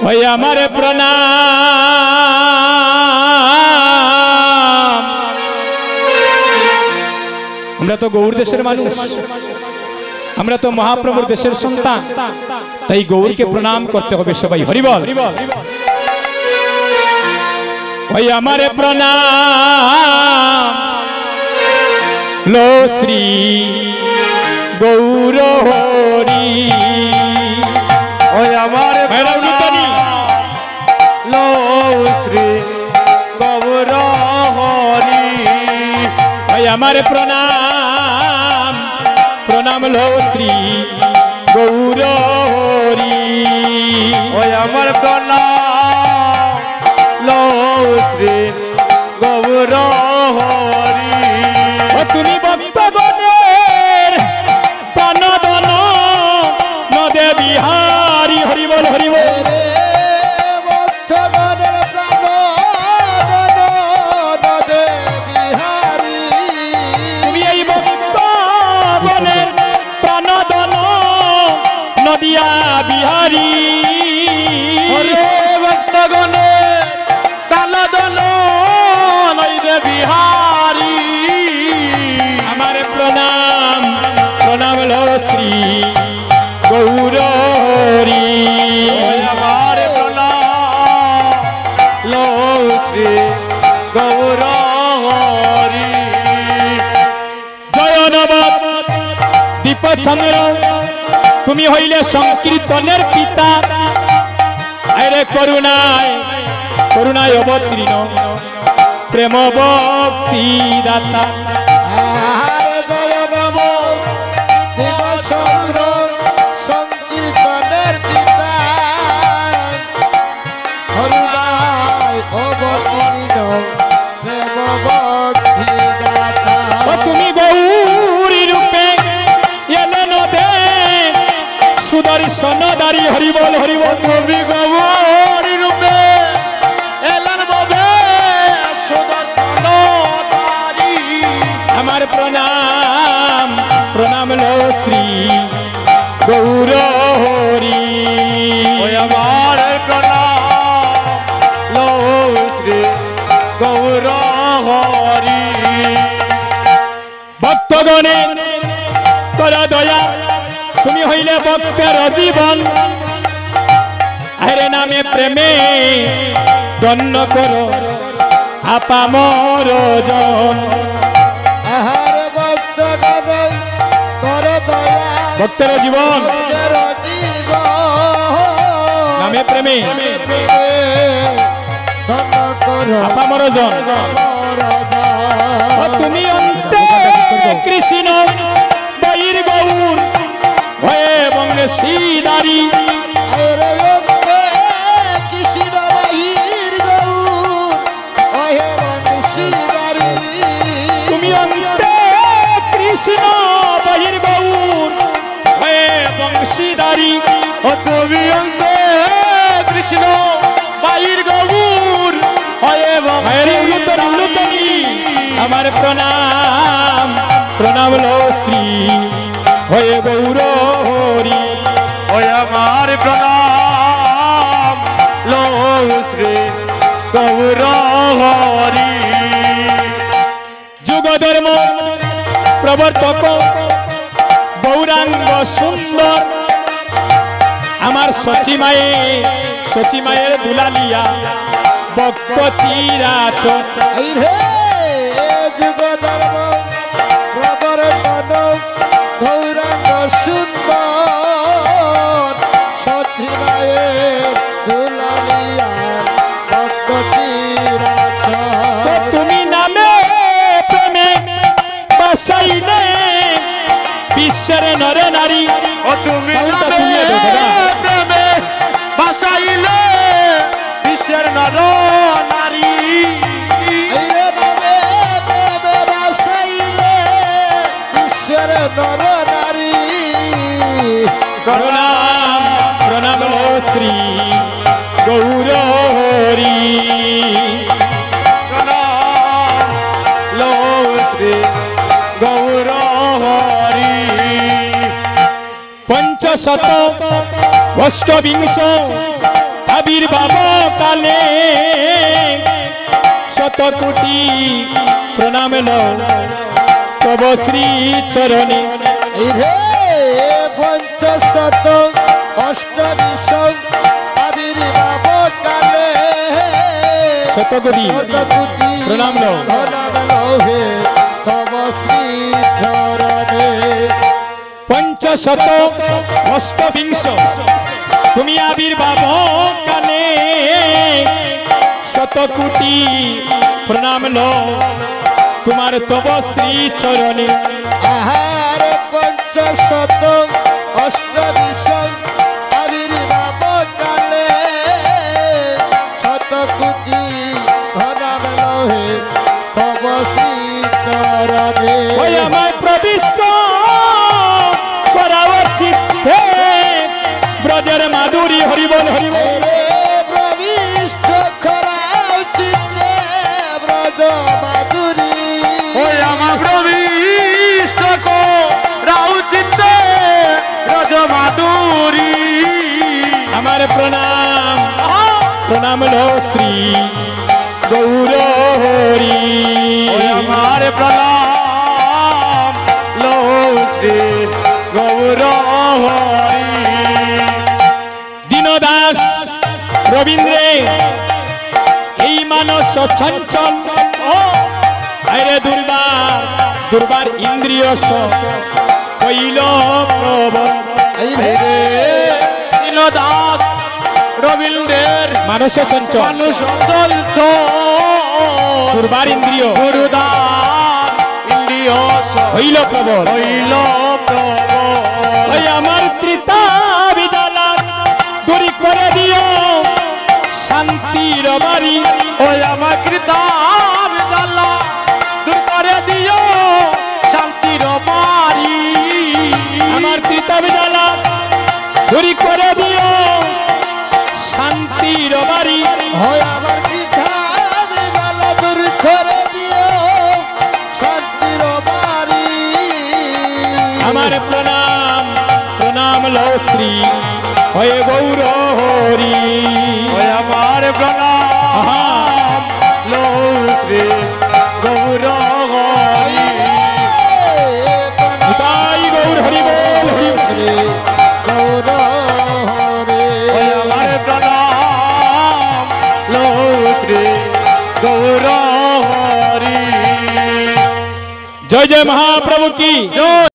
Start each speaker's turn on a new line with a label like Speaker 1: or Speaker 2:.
Speaker 1: ওই আমার প্রণাম। আমরা তো গৌর দেশের মানুষ, আমরা তো মহাপ্রভুর দেশের সন্তান, তাই গৌরকে প্রণাম করতে হবে সবাই। হরিবল। ওই আমার প্রণাম লো শ্রী গৌর হরি।
Speaker 2: ওই আমার লো শ্রী গৌর হরি।
Speaker 1: ওই আমার প্রণাম প্রণাম লো শ্রী গৌর হরি।
Speaker 2: ওই আমার প্রণাম লো শ্রী গৌর হরি।
Speaker 1: ও তুমি ভক্তগণের প্রাণধন নদে বিহারী। হরিবল হরিবল। তুমি এই ভক্তগণের প্রাণধন নদিয়া বিহারী।
Speaker 2: ভক্তগণে প্রাণধন নদে বিহারী।
Speaker 1: আমার প্রণাম প্রণাম লো শ্রী গৌর হরি।
Speaker 2: আমার প্রণাম লো শ্রী গৌর হরি।
Speaker 1: জয় নব দীপচন্দ্র তুমি হইলে সংকীর্তনের পিতা। আরে করুণায় করুণায় অবতীর্ণ প্রেম ভক্তি দাতা। তুমি গৌরী রূপে এলে নদে সুদর্শন দারি। হরিবল হরিবল।
Speaker 2: তুমি গৌরী রূপে এলেন ববে সুদর্শন দারি।
Speaker 1: আমার প্রণাম প্রণাম লো শ্রী গৌর হরি।
Speaker 2: ওই আমার প্রণাম লো শ্রী গৌর হরি।
Speaker 1: ভক্তগণে তোর দয়া তুমি হইলে ভক্তের জীবন। আরে নামে প্রেমে গণ্য করো আপামর জন। ভক্তের জীবন নামে প্রেমে আপামর জন। তুমি অন্তে কৃষ্ণ বৈর গৌর হয়ে বংশীদারি। তুমি অন্তে কৃষ্ণ বহির গৌর হয়ে বংশীদারি।
Speaker 2: ও তুমি অন্তে কৃষ্ণ বাইর গৌর হয়ে
Speaker 1: বংশীদারি। আমার প্রণাম প্রণাম লো শ্রী হয়ে গৌর হরি।
Speaker 2: ওই আমার প্রণাম লো শ্রী গৌর হরি।
Speaker 1: যুগ ধর্ম প্রবর্তক গৌরাঙ্গ সুন্দর আমার সচিমায়ের দুলালিয়া ভক্ত চিরাচ।
Speaker 3: গৌরাঙ্গ সুন্দর সচিমায়ের দুলালিয়া ভক্ত চিরাচ।
Speaker 1: তুমি নামে প্রেমে বসাইলে বিশ্বের নর নারী।
Speaker 2: ও তুমি নামে প্রেমে বাসাইলে বিশ্বের নর নারী।
Speaker 1: প্রণাম প্রণাম লো শ্রী গৌর হরি।
Speaker 2: প্রণাম লো শ্রী গৌর হরি।
Speaker 1: পঞ্চশত অষ্টবিংশ আবির্ভাব কালে শত কোটি প্রণাম লো তব শ্রী চরণে।
Speaker 3: এই রে পঞ্চশত অষ্টবিশ আবির্ভাব কালে
Speaker 1: শত কোটি প্রণাম লো
Speaker 3: হে তব শ্রী চরণে।
Speaker 1: পঞ্চশত অষ্টবিংশ তুমি আবির্ভাব কালে শত কোটি প্রণাম লো তোমার তব শ্রী চরণে।
Speaker 3: আহার পঞ্চশত অষ্টবিশ আবির্ভাব কালে শত কোটি প্রণাম হে তব শ্রী চরণে।
Speaker 1: ওই আমায় প্রবিষ্ট করাও চিত্তে ব্রজের মাধুরী হরিবল হরিবল।
Speaker 3: রে প্রবিষ্ট করাও চিত্তে ব্রজ মাধুরী।
Speaker 2: ওই আমার প্রবিষ্ট রাউ চিত্তে রজ মাধুরী।
Speaker 1: আমার প্রণাম প্রণাম লো শ্রী গৌর হরি।
Speaker 2: ওই আমার প্রণাম লো শ্রী গৌর হরি।
Speaker 1: দীনদাস রবীন্দ্রে এই মানস চঞ্চল আরে দুর্বার দুর্বার ইন্দ্রিয় কইল প্রবল।
Speaker 3: এই রে
Speaker 2: দীনদাস রবীন্দ্রের
Speaker 1: মানস চঞ্চল
Speaker 2: মানুষ চলছ
Speaker 1: দুর্বার ইন্দ্রিয়
Speaker 2: গুরুদাস ইন্দ্রিয়
Speaker 1: হইল প্রবল।
Speaker 2: হইল প্রবল।
Speaker 1: ওই আমার ত্রিতা বিজালা দূরি করে দিও শান্তির বাড়ি।
Speaker 2: ওই আমার কৃতাব জ্বালা দূর করে দিও শান্তির বাড়ি।
Speaker 1: আমার ত্রিতা বিজালা দূরি করে দিও শান্তির বাড়ি।
Speaker 3: হয় আমার পিঠা বেলা দূর করে দিও শান্তির বাড়ি।
Speaker 1: আমার প্রণাম প্রণাম লো শ্রী হয়ে গৌর হরি।
Speaker 2: ওই আমার প্রণাম লো শ্রী গৌর হরি।
Speaker 1: তাই গৌর হরি বল হরি বল।
Speaker 3: শ্রী গৌর হরে।
Speaker 2: ওই আমার প্রণাম লো শ্রী গৌর হরি।
Speaker 1: জয় জয় মহাপ্রভু কি জয়।